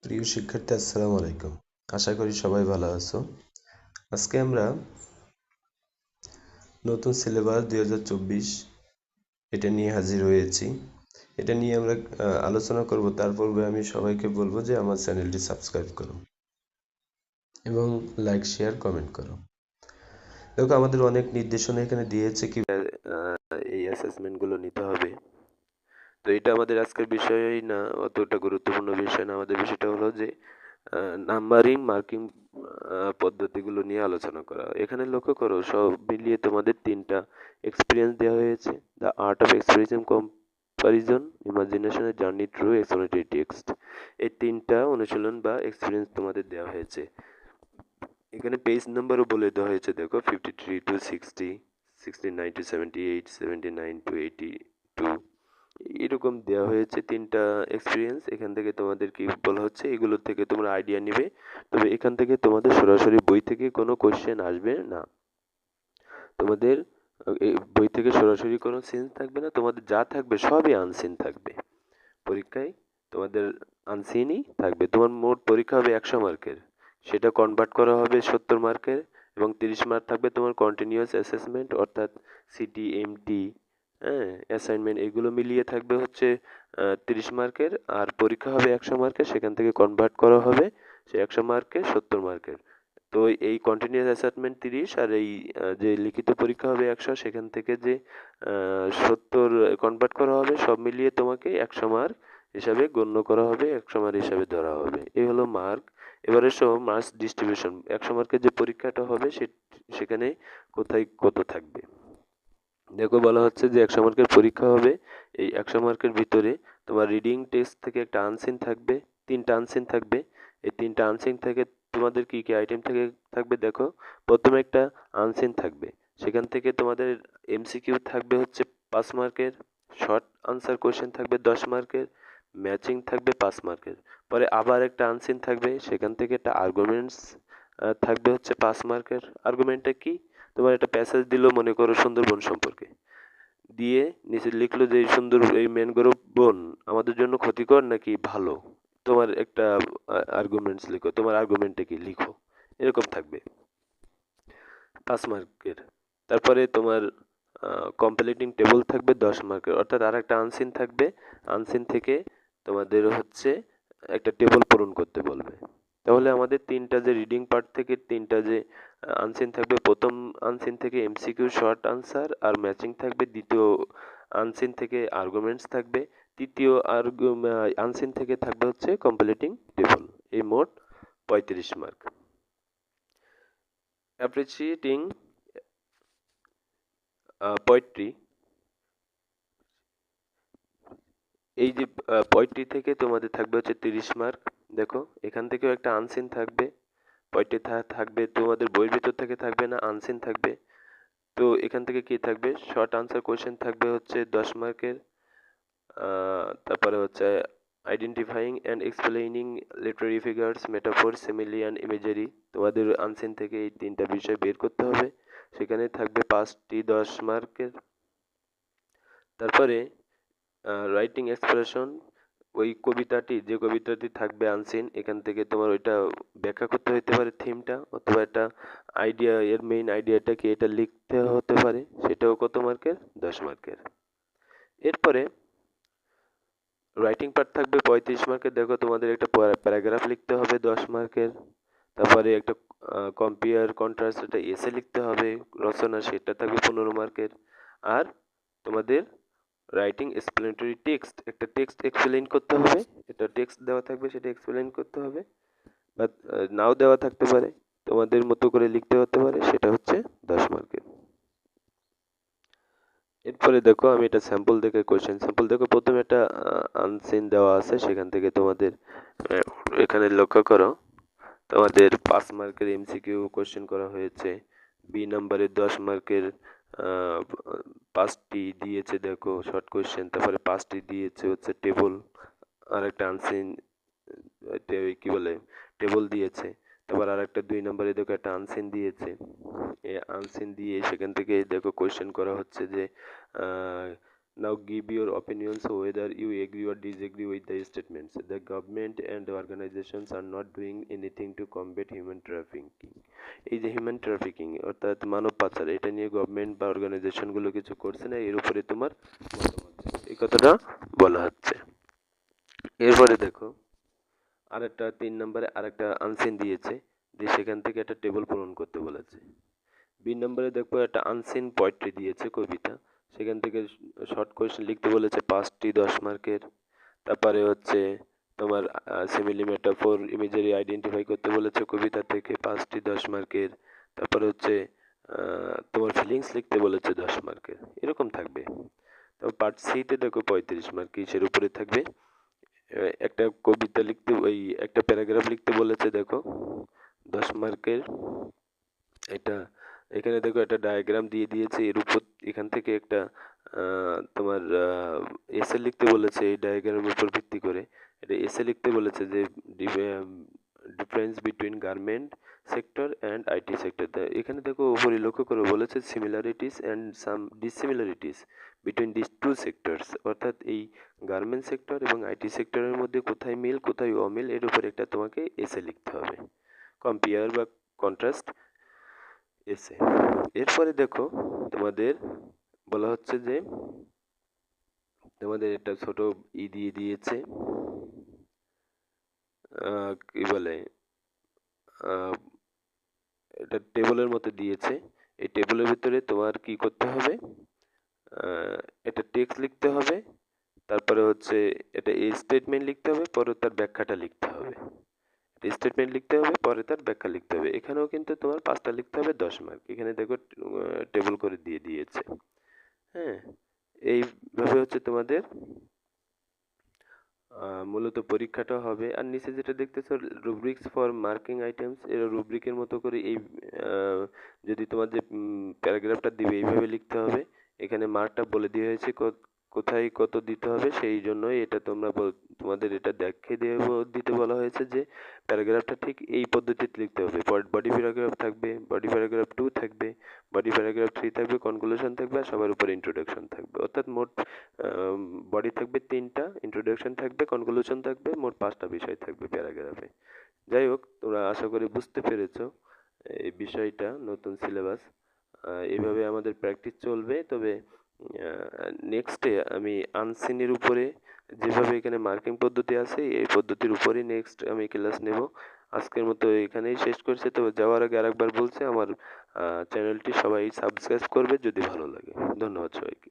প্রিয় শিক্ষার্থী, আসসালামু আলাইকুম। আশা করি সবাই ভালো আছো। আজকে আমরা নতুন সিলেবাস 2024 এটা নিয়ে হাজির হয়েছি। এটা নিয়ে আমরা আলোচনা করব। তার পূর্বে আমি সবাইকে বলবো যে আমার চ্যানেলটি সাবস্ক্রাইব করো এবং লাইক, শেয়ার, কমেন্ট করো। দেখো, আমাদের অনেক নির্দেশনা এখানে দিয়েছে কি এই অ্যাসেসমেন্টগুলো নিতে হবে। তো এটা আমাদের আজকের বিষয়ই না, অতটা গুরুত্বপূর্ণ বিষয় না। আমাদের বিষয়টা হলো যে নাম্বারিং মার্কিং পদ্ধতিগুলো নিয়ে আলোচনা করা। এখানে লক্ষ্য করো, সব মিলিয়ে তোমাদের 3টা এক্সপিরিয়েন্স দেওয়া হয়েছে: the art of expression, comparison, imagination, journey through explanatory text. এই 3টা অনুশীলন বা এক্সপিরিয়েন্স তোমাদের দেওয়া হয়েছে। এখানে পেজ নাম্বারও বলে দেওয়া হয়েছে, দেখো 53 to 60, 69 to 78, 79 to 82, এরকম দেওয়া হয়েছে 3টা এক্সপিরিয়েন্স। এখান থেকে তোমাদের কি বলা হচ্ছে, এগুলোর থেকে তোমরা আইডিয়া নিবে। তবে এখান থেকে তোমাদের সরাসরি বই থেকে কোনো কোশ্চেন আসবে না। তোমাদের বই থেকে সরাসরি কোনো সিন থাকবে না, তোমাদের যা থাকবে সবই আনসিন থাকবে। পরীক্ষায় তোমাদের আনসিনই থাকবে। তোমার মোট পরীক্ষা হবে 100 মার্কের, সেটা কনভার্ট করা হবে 70 মার্কের, এবং 30 মার্ক থাকবে তোমার কন্টিনিউয়াস অ্যাসেসমেন্ট, অর্থাৎ সিটি, এমটি, হ্যাঁ, অ্যাসাইনমেন্ট, এগুলো মিলিয়ে থাকবে হচ্ছে 30 মার্কের। আর পরীক্ষা হবে 100 মার্কের, সেখান থেকে কনভার্ট করা হবে সে 100 মার্কের 70 মার্কের। তো এই কন্টিনিউয়াস অ্যাসাইনমেন্ট 30, আর এই যে লিখিত পরীক্ষা হবে 100, সেখান থেকে যে 70 কনভার্ট করা হবে, সব মিলিয়ে তোমাকে 100 মার্ক হিসাবে গণ্য করা হবে, 100 মার্ক হিসাবে ধরা হবে। এই হলো মার্ক। এবারে মার্কস ডিস্ট্রিবিউশন, 100 মার্কের যে পরীক্ষাটা হবে সেখানে কোথায় কত থাকবে। দেখো, বলা হচ্ছে যে 100 মার্কের পরীক্ষা হবে। এই 100 মার্কের ভিতরে তোমার রিডিং টেস্ট থেকে একটা আনসিন থাকবে, 3টা আনসিন থাকবে। এই 3টা আনসিন থেকে তোমাদের কি কি আইটেম থেকে থাকবে, দেখো। প্রথমে একটা আনসিন থাকবে, সেখান থেকে তোমাদের এমসিকিউ থাকবে হচ্ছে 5 মার্কের, শর্ট আনসার কোশ্চেন থাকবে 10 মার্কের, ম্যাচিং থাকবে 5 মার্কের। পরে আবার একটা আনসিন থাকবে, সেখান থেকে একটা আর্গুমেন্টস থাকবে হচ্ছে 5 মার্কের। আর্গুমেন্টটা কি? তোমার একটা প্যাসেজ দিল, মনে করো সুন্দরবন সম্পর্কে, দিয়ে নিচে লিখলো যে এই ম্যানগ্রোভ বন আমাদের জন্য ক্ষতিকর নাকি ভালো। তোমার একটা আর্গুমেন্টস লিখো, তোমার আর্গুমেন্টটা কি লিখো, এরকম থাকবে 5 মার্কের। তারপরে তোমার কম্পিলেটিং টেবল থাকবে 10 মার্কের, অর্থাৎ আর একটা আনসিন থাকবে। আনসিন থেকে তোমাদের হচ্ছে একটা টেবল পূরণ করতে বলবে। তাহলে আমাদের 3টা যে রিডিং পার্ট থেকে 3টা যে আনসিন থাকবে, প্রথম আনসিন থেকে এমসিকিউ, শর্ট আনসার আর ম্যাচিং থাকবে, দ্বিতীয় আনসিন থেকে আর্গুমেন্টস থাকবে, তৃতীয় আনসিন থেকে থাকবে হচ্ছে কম্পিলেটিং টেবল। এই মোট 35 মার্ক। অ্যাপ্রিসিয়েটিং পোয়েট্রি, এই যে পোয়েট্রি থেকে তোমাদের থাকবে হচ্ছে 30 মার্ক। দেখো, এখান থেকেও একটা আনসিন থাকবে। পোয়েট্রি থাকবে, তোমাদের বইয়ের ভিতর থেকে থাকবে না, আনসিন থাকবে। তো এখান থেকে কি থাকবে, শর্ট আনসার কোয়েশ্চেন থাকবে হচ্ছে 10 মার্কের। তারপরে হচ্ছে identifying and explaining Literary figures, metaphor, simile and imagery. তোমাদের আনসিন থেকে এই 3টা বিষয় বের করতে হবে, সেখানে থাকবে 5টি 10 মার্কের। তারপরে রাইটিং এক্সপ্রেশন, ওই কবিতাটি, যে কবিতাটি থাকবে আনসিন, এখান থেকে তোমার ওইটা ব্যাখ্যা করতে হতে পারে, থিমটা, অথবা একটা আইডিয়া, এর মেইন আইডিয়াটা কি এটা লিখতে হতে পারে, সেটাও কত মার্কের, 10 মার্কের। এরপরে রাইটিং পার্ট থাকবে 35 মার্কের। দেখো, তোমাদের একটা প্যারাগ্রাফ লিখতে হবে 10 মার্কের। তারপরে একটা কম্পেয়ার কন্ট্রাস্ট, একটা এসে লিখতে হবে, রচনা, সেটা থাকবে 15 মার্কের। আর তোমাদের রাইটিং এক্সপ্লেনেটরি টেক্সট, একটা টেক্সট এক্সপ্লেইন করতে হবে, এটা টেক্সট দেওয়া থাকবে, সেটা এক্সপ্লেইন করতে হবে, বা নাও দেওয়া থাকতে পারে, তোমাদের মতো করে লিখতে হতে পারে, সেটা হচ্ছে 10 মার্কের। এরপরে দেখো, আমি এটা স্যাম্পল দেখে কোশ্চেন স্যাম্পল দেখো। প্রথমে একটা আনসিন দেওয়া আছে, সেখান থেকে তোমাদের এখানে লক্ষ্য করো, তোমাদের 5 মার্কের এমসিকিউ কোশ্চেন করা হয়েছে। বি নাম্বারের 10 মার্কের 5টি দিয়েছে, দেখো, শর্ট কোশ্চেন। তারপরে 5টি দিয়েছে হচ্ছে টেবল, আর একটা আনসিন কি বলে টেবল দিয়েছে। তারপর আর একটা 2 নম্বরে দেখো একটা আনসিন দিয়েছে। এই আনসিন দিয়ে সেখান থেকে দেখো কোশ্চেন করা হচ্ছে যে Now give your opinions whether you agree or disagree with the statements. The government and organizations are not doing anything to combat human trafficking. এই যে হিউম্যান ট্রাফিকিং অর্থাৎ মানব পাচার, এটা নিয়ে গভর্নমেন্ট বা অর্গানাইজেশনগুলো কিছু করছে না, এর উপরে তোমার মতামত, এই কথাটা বলা হচ্ছে। এরপরে দেখো আরেকটা 3 নম্বরে আরেকটা আনসিন দিয়েছে, যে সেখান থেকে একটা টেবিল পূরণ করতে বলেছে। বি নম্বরে দেখো একটা আনসিন পোয়েট্রি দিয়েছে, কবিতা, সেখান থেকে শর্ট কোয়েশ্চেন লিখতে বলেছে 5টি 10 মার্কের। তারপরে হচ্ছে তোমার সিমিলি মেটাফোর ইমেজারি আইডেন্টিফাই করতে বলেছে কবিতা থেকে 5টি 10 মার্কের। তারপরে হচ্ছে তোমার ফিলিংস লিখতে বলেছে 10 মার্কের, এরকম থাকবে। তারপর পার্ট সিতে দেখো 35 মার্ক কিসের উপরে থাকবে, একটা কবিতা লিখতে, ওই একটা প্যারাগ্রাফ লিখতে বলেছে দেখো 10 মার্কের। এটা এখানে দেখো একটা ডায়াগ্রাম দিয়ে দিয়েছে, এর উপর এখান থেকে একটা তোমার এসে লিখতে বলেছে এই ডায়াগ্রামের উপর ভিত্তি করে। এটা এসে লিখতে বলেছে যে difference between garment sector and IT sector. এখানে দেখো উপরে লক্ষ্য করে বলেছে similarities and some dissimilarities between this two sectors, অর্থাৎ এই গার্মেন্ট সেক্টর এবং আইটি সেক্টরের মধ্যে কোথায় মিল কোথায় অমিল, এর উপর একটা তোমাকে এসে লিখতে হবে, কম্পেয়ার বা কন্ট্রাস্ট এসে। এরপরে দেখো তোমাদের বলা হচ্ছে যে তোমাদের একটা ছোট দিয়ে দিয়েছে, কি বলে, এটা টেবিলের মতো দিয়েছে। এই টেবিলের ভিতরে তোমার কি করতে হবে, এটা টেক্সট লিখতে হবে, তারপরে হচ্ছে এটা এই স্টেটমেন্ট লিখতে হবে, পরে তার ব্যাখ্যাটা লিখতে হবে। স্টেটমেন্ট লিখতে হবে, পরে তার ব্যাখ্যা লিখতে হবে। এখানেও কিন্তু তোমার 5টা লিখতে হবে 10 মার্ক, এখানে দেখো টেবিল করে দিয়ে দিয়েছে। হ্যাঁ, এইভাবে হচ্ছে তোমাদের মূলত পরীক্ষাটা হবে। আর নিচে যেটা দেখতেছো রুব্রিক্স ফর মার্কিং আইটেমস, এর রুব্রিকের মতো করে এই যদি তোমার যে প্যারাগ্রাফটা দিবে এইভাবে লিখতে হবে। এখানে মার্কটা বলে দেওয়া হয়েছে কোথায় কত দিতে হবে, সেই জন্যই এটা তোমরা তোমাদের এটা দেখিয়ে দিতে বলা হয়েছে যে প্যারাগ্রাফটা ঠিক এই পদ্ধতিতে লিখতে হবে। বডি প্যারাগ্রাফ থাকবে, বডি প্যারাগ্রাফ 2 থাকবে, বডি প্যারাগ্রাফ 3 থাকবে, কনক্লুশন থাকবে, আর সবার উপরে ইন্ট্রোডাকশন থাকবে। অর্থাৎ মোট বডি থাকবে 3টা, ইন্ট্রোডাকশন থাকবে, কনক্লুশন থাকবে, মোট 5টা বিষয় থাকবে প্যারাগ্রাফে। যাই হোক, তোমরা আশা করি বুঝতে পেরেছো এই বিষয়টা, নতুন সিলেবাস। এইভাবে আমাদের প্র্যাকটিস চলবে। তবে নেক্সটে আমি আনসিনের উপরে যেভাবে এখানে মার্কিং পদ্ধতি আছে এই পদ্ধতির উপরেই নেক্সট আমি ক্লাস নেব। আজকের মতো এখানেই শেষ করছি। তবে যাওয়ার আগে আরেকবার বলছি, আমার চ্যানেলটি সবাই সাবস্ক্রাইব করবে যদি ভালো লাগে। ধন্যবাদ সবাইকে।